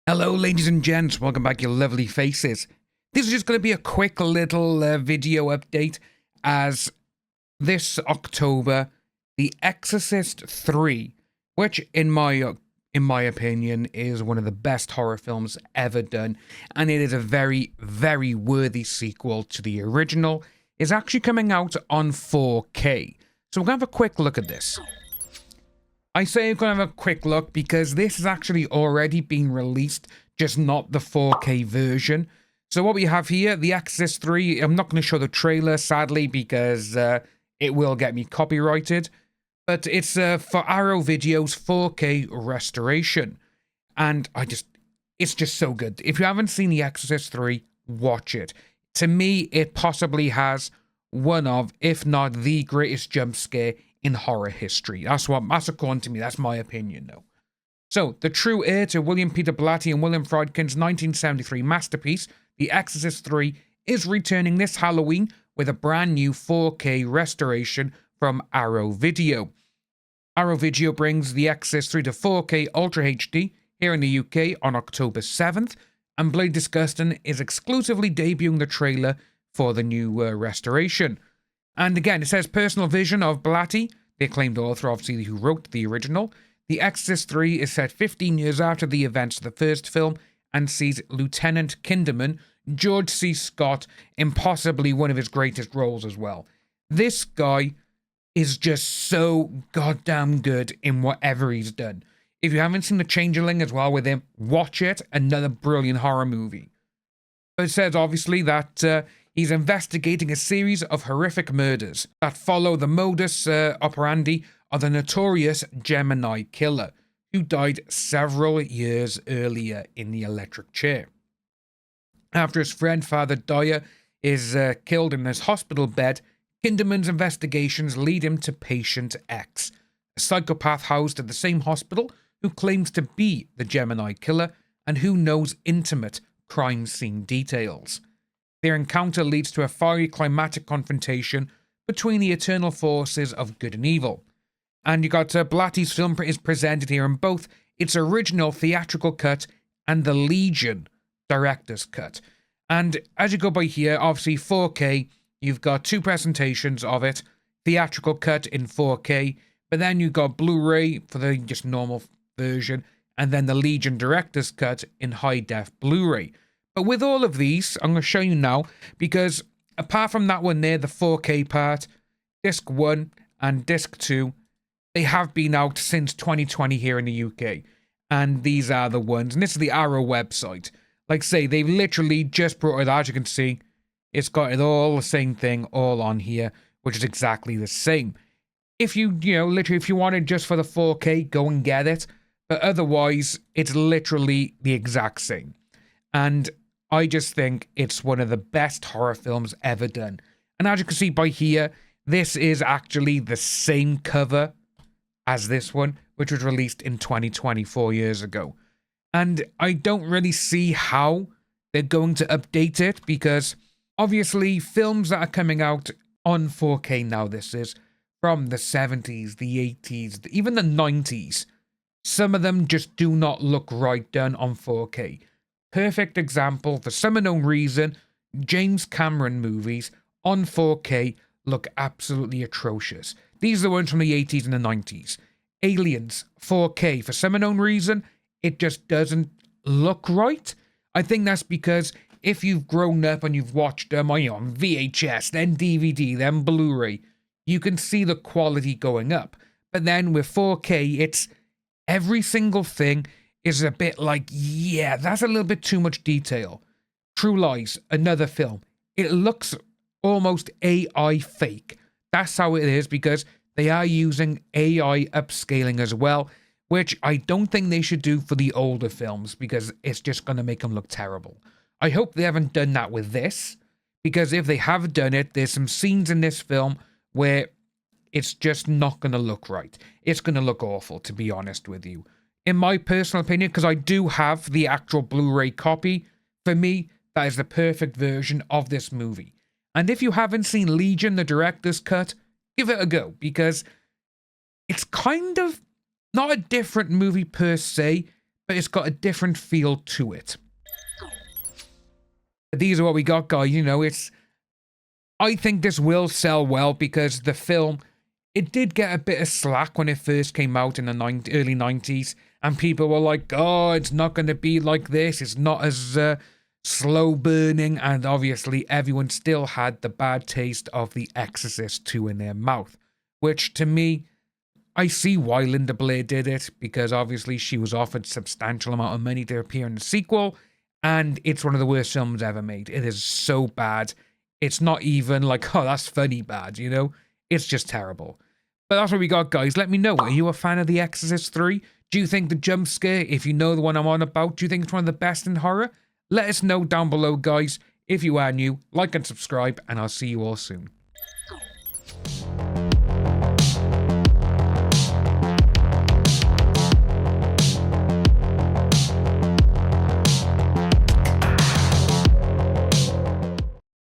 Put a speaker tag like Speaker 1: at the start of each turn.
Speaker 1: Hello ladies and gents, welcome back your lovely faces. This is just going to be a quick little video update as this October, The Exorcist III, which in my opinion is one of the best horror films ever done, and it is a very, very worthy sequel to the original, is actually coming out on 4K. So we're going to have a quick look at this. I say we're going to have a quick look because this has actually already been released, just not the 4K version. So what we have here, The Exorcist III, I'm not going to show the trailer, sadly, because it will get me copyrighted. But it's for Arrow Video's 4K restoration. And it's just so good. If you haven't seen The Exorcist III, watch it. To me, it possibly has one of, if not the greatest jump scare in horror history. That's according to me. That's my opinion, though. So, the true heir to William Peter Blatty and William Friedkin's 1973 masterpiece, The Exorcist III, is returning this Halloween with a brand new 4K restoration from Arrow Video. Arrow Video brings The Exorcist III to 4K Ultra HD here in the UK on October 7th, and Blade Disgusting is exclusively debuting the trailer for the new restoration. And again, it says personal vision of Blatty, the acclaimed author, obviously, who wrote the original. The Exorcist III is set 15 years after the events of the first film and sees Lieutenant Kinderman, George C. Scott, in possibly one of his greatest roles as well. This guy is just so goddamn good in whatever he's done. If you haven't seen The Changeling as well with him, watch it. Another brilliant horror movie. It says, obviously, that he's investigating a series of horrific murders that follow the modus operandi of the notorious Gemini killer, who died several years earlier in the electric chair. After his friend Father Dyer is killed in his hospital bed, Kinderman's investigations lead him to Patient X, a psychopath housed at the same hospital who claims to be the Gemini killer and who knows intimate crime scene details. Their encounter leads to a fiery climatic confrontation between the eternal forces of good and evil. And you got Blatty's film is presented here in both its original theatrical cut and the Legion director's cut. And as you go by here, obviously 4K, you've got two presentations of it, theatrical cut in 4K, but then you've got Blu-ray for the just normal version, and then the Legion director's cut in high-def Blu-ray. But with all of these, I'm going to show you now, because apart from that one there, the 4K part, Disc 1 and Disc 2, they have been out since 2020 here in the UK. And these are the ones. And this is the Arrow website. Like I say, they've literally just brought it out. As you can see, it's got it all the same thing all on here, which is exactly the same. If you literally, if you wanted just for the 4K, go and get it. But otherwise, it's literally the exact same. And I just think it's one of the best horror films ever done. And as you can see by here, this is actually the same cover as this one, which was released in 2020, 4 years ago. And I don't really see how they're going to update it, because obviously films that are coming out on 4K now, this is from the 70s, the 80s, even the 90s, some of them just do not look right done on 4K. Perfect example, for some unknown reason, James Cameron movies on 4K look absolutely atrocious. These are the ones from the 80s and the 90s. Aliens, 4K, for some unknown reason, it just doesn't look right. I think that's because if you've grown up and you've watched them on VHS, then DVD, then Blu-ray, you can see the quality going up. But then with 4K, it's every single thing is a bit like, yeah, that's a little bit too much detail. True Lies, another film. It looks almost AI fake. That's how it is, because they are using AI upscaling as well, which I don't think they should do for the older films, because it's just going to make them look terrible. I hope they haven't done that with this, because if they have done it, there's some scenes in this film where it's just not going to look right. It's going to look awful, to be honest with you. In my personal opinion, because I do have the actual Blu-ray copy, for me, that is the perfect version of this movie. And if you haven't seen Legion, the director's cut, give it a go, because it's kind of not a different movie per se, but it's got a different feel to it. These are what we got, guys. You know, I think this will sell well because the film, it did get a bit of slack when it first came out in the early 90s. And people were like, oh, it's not going to be like this. It's not as slow burning. And obviously, everyone still had the bad taste of The Exorcist II in their mouth. Which, to me, I see why Linda Blair did it. Because obviously, she was offered a substantial amount of money to appear in the sequel. And it's one of the worst films ever made. It is so bad. It's not even like, oh, that's funny bad, you know? It's just terrible. But that's what we got, guys. Let me know. Are you a fan of The Exorcist 3? Do you think the jump scare, if you know the one I'm on about, do you think it's one of the best in horror? Let us know down below, guys. If you are new, like and subscribe, and I'll see you all soon.